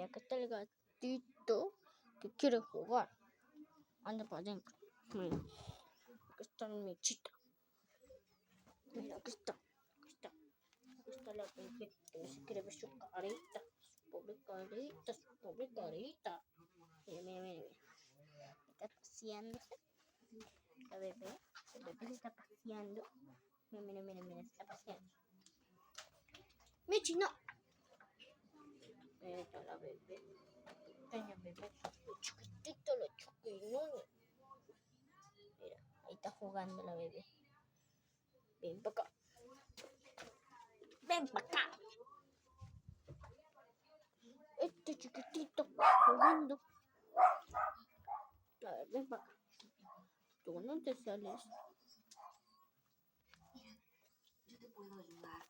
Mira, acá está el gatito que quiere jugar. Anda para adentro. Mira, acá está el Michito. Mira, aquí está. Aquí está. Aquí está la bebé. Si quiere ver su carita. Su pobre carita. Su pobre carita. Mira, mira, mira, mira. Está paseándose. La bebé. La bebé se está paseando. Mira, mira, mira, mira. Se está paseando. Michi, no. Ahí está la bebé. Pequeña bebé. Lo chiquitito, lo chiquinón. Mira, ahí está jugando la bebé. Ven para acá. Ven para acá. Este chiquitito jugando. A ver, ven para acá. Tú no te sales. Yo te puedo ayudar.